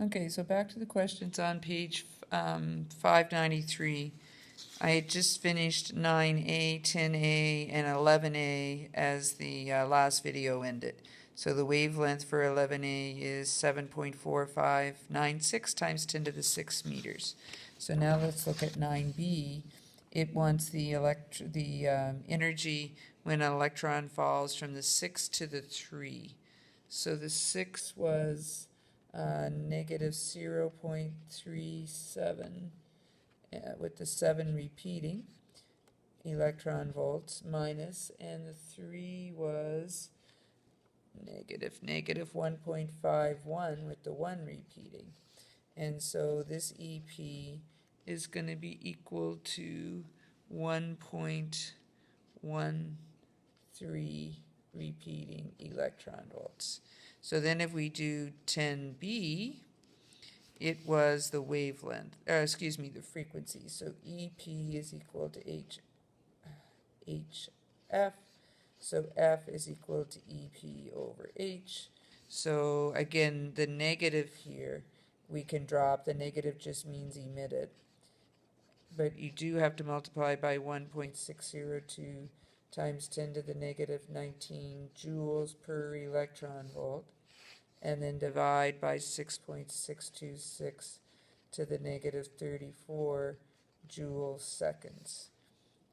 Okay, so back to the questions on page 593. I had just finished 9A, 10A, and 11A as the last video ended. So the wavelength for 11A is 7.4596 times 10 to the 6 meters. So now let's look at 9B. It wants the energy when an electron falls from the 6 to the 3. So the 6 was negative 0.37 with the 7 repeating electron volts minus, and the 3 was negative 1.51 with the 1 repeating. And so this EP is going to be equal to 1.13 repeating electron volts. So then if we do 10B, it was the wavelength, the frequency. So EP is equal to HF. So F is equal to EP over H. So again, the negative here, we can drop. The negative just means emitted. But you do have to multiply by 1.602 times 10 to the negative 19 joules per electron volt, and then divide by 6.626 to the negative 34 joule seconds.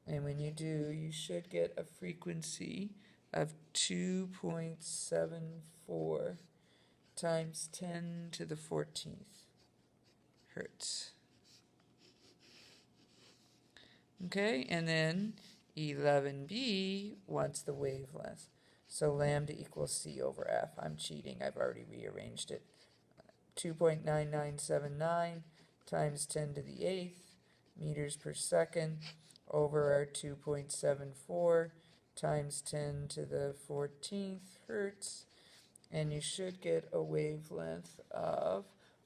And when you do, you should get a frequency of 2.74 times 10 to the 14th hertz. Okay, and then 11B wants the wavelength. So lambda equals C over F. I'm cheating, I've already rearranged it. 2.9979 times 10 to the 8th meters per second over our 2.74 times 10 to the 14th hertz, and you should get a wavelength of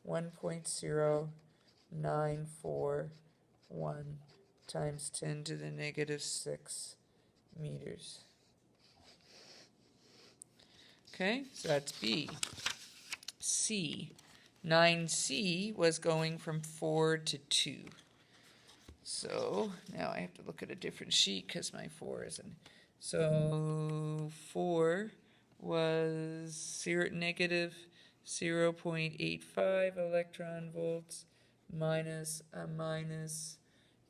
1.0941 times 10 to the negative 6 meters. Okay, so that's B. C. 9C was going from 4 to 2. So now I have to look at a different sheet because my 4 isn't. So 4 was negative 0.85 electron volts minus a minus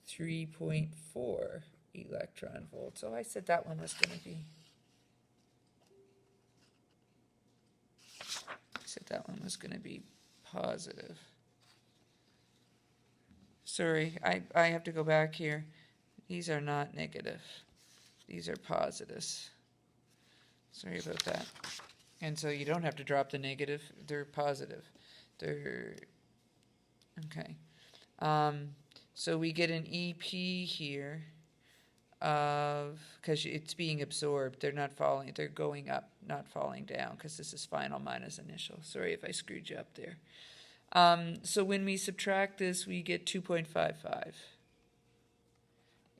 3.4 electron volts. So I said that one was going to be. Positive. Sorry, I have to go back here. These are not negative. These are positives. Sorry about that. And so you don't have to drop the negative. They're positive. They're okay. So we get an EP here of, because it's being absorbed. They're not falling. They're going up, not falling down, because this is final minus initial. Sorry if I screwed you up there. So when we subtract this, we get 2.55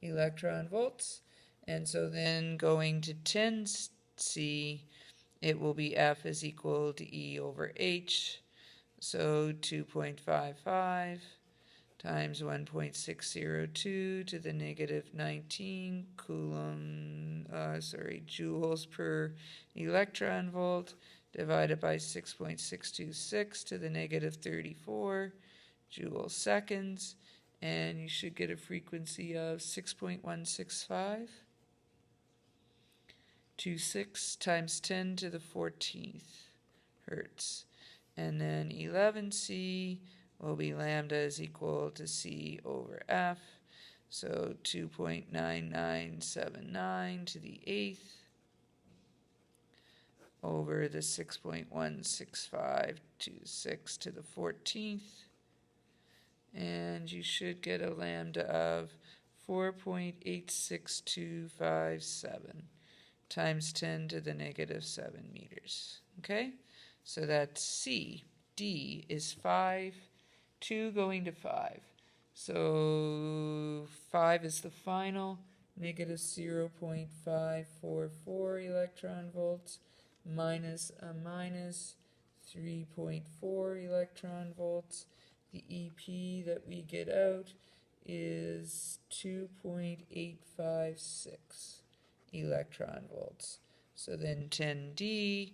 electron volts. And so then going to 10C, it will be F is equal to E over H. So 2.55 times 1.602 to the negative 19 joules per electron volt, divided by 6.626 to the negative 34 joule seconds, and you should get a frequency of 6.165. 26 times 10 to the 14th hertz. And then 11C will be lambda is equal to C over F. So 2.9979 to the 8th over the 6.16526 to the 14th. And you should get a lambda of 4.86257 times 10 to the negative 7 meters. Okay? So that's C. D is 5, 2 going to 5. So 5 is the final, negative 0.544 electron volts minus a minus 3.4 electron volts. The EP that we get out is 2.856 electron volts. So then 10D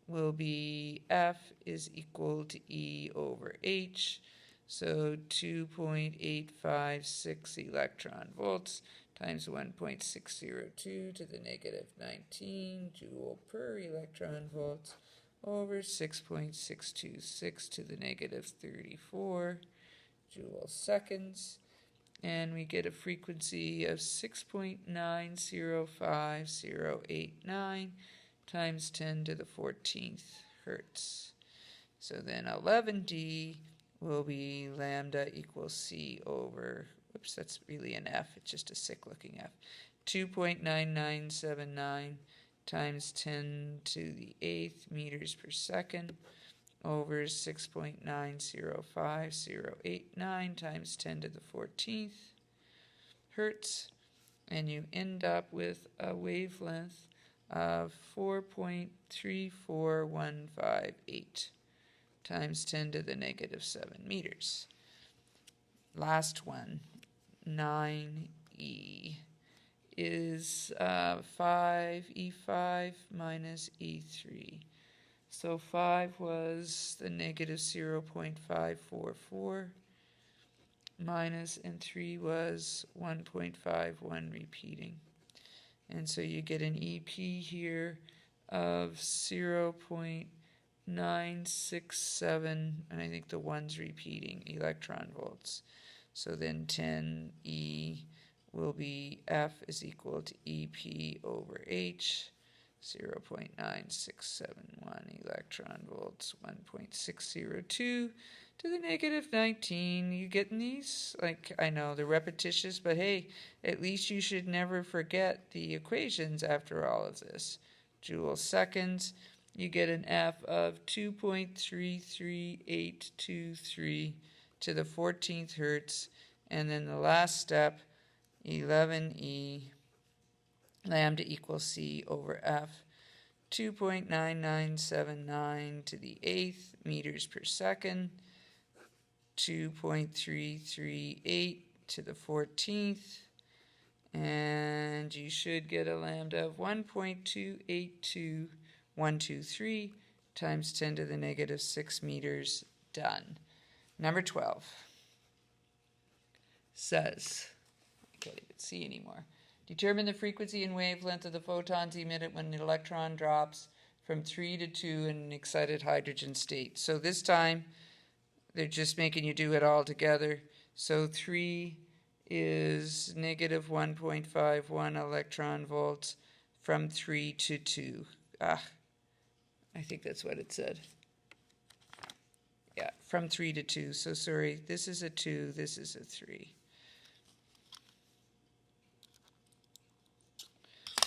will be F is equal to E over H. So 2.856 electron volts times 1.602 to the negative 19 joule per electron volt over 6.626 to the negative 34 joule seconds. And we get a frequency of 6.905089 times 10 to the 14th hertz. So then 11D will be lambda equals C over, whoops, that's really an F, it's just a sick looking F, 2.9979 times 10 to the 8th meters per second over 6.905089 times 10 to the 14th hertz, and you end up with a wavelength of 4.3415 times 10 to the negative 7 meters. Last one, 9E, is 5E5 minus E3. So 5 was the negative 0.544 minus, and 3 was 1.51 repeating. And so you get an EP here of 0.967, and I think the 1's repeating, electron volts. So then 10E will be F is equal to EP over H, 0.9671 electron volts, 1.602 to the negative 19. You getting these? Like, I know they're repetitious, but hey, at least you should never forget the equations after all of this. Joule seconds, you get an F of 2.33823 to the 14th hertz, and then the last step, 11E, lambda equals C over F, 2.9979 to the 8th meters per second, 2.338 to the 14th, and you should get a lambda of 1.282123 times 10 to the negative 6 meters. Done. Number 12 says, I can't even see anymore. Determine the frequency and wavelength of the photons emitted when an electron drops from 3 to 2 in an excited hydrogen state. So this time, they're just making you do it all together. So 3 is negative 1.51 electron volts from 3 to 2. I think that's what it said. Yeah, from 3 to 2. So sorry, this is a 2, this is a 3.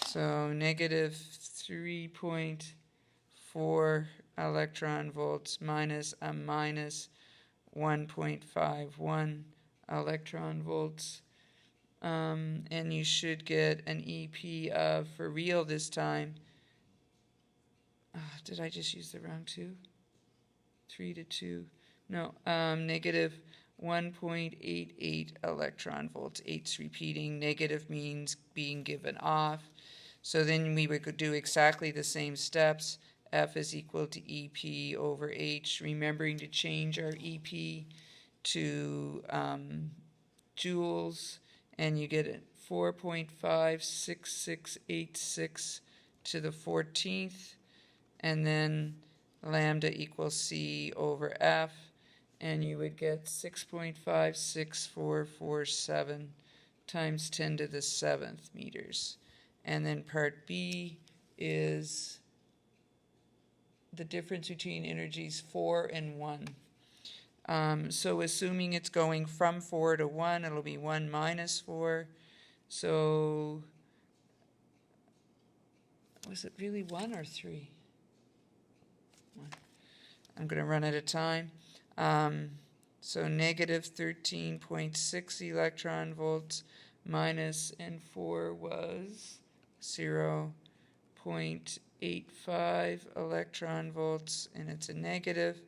So negative 3.4 electron volts minus a minus 1.51 electron volts. And you should get an EP of, for real this time, did I just use the wrong 2? 3 to 2. No, negative 1.88 electron volts. 8's repeating. Negative means being given off. So then we would do exactly the same steps. F is equal to EP over H, remembering to change our EP to joules, and you get 4.56686 to the 14th, and then lambda equals C over F, and you would get 6.56447 times 10 to the 7th meters. And then part B is the difference between energies 4 and 1. So assuming it's going from 4 to 1, it'll be 1 minus 4. So was it really 1 or 3? 1. I'm going to run out of time. So negative 13.6 electron volts minus, and 4 was 0.8 0.85 electron volts, and it's a negative.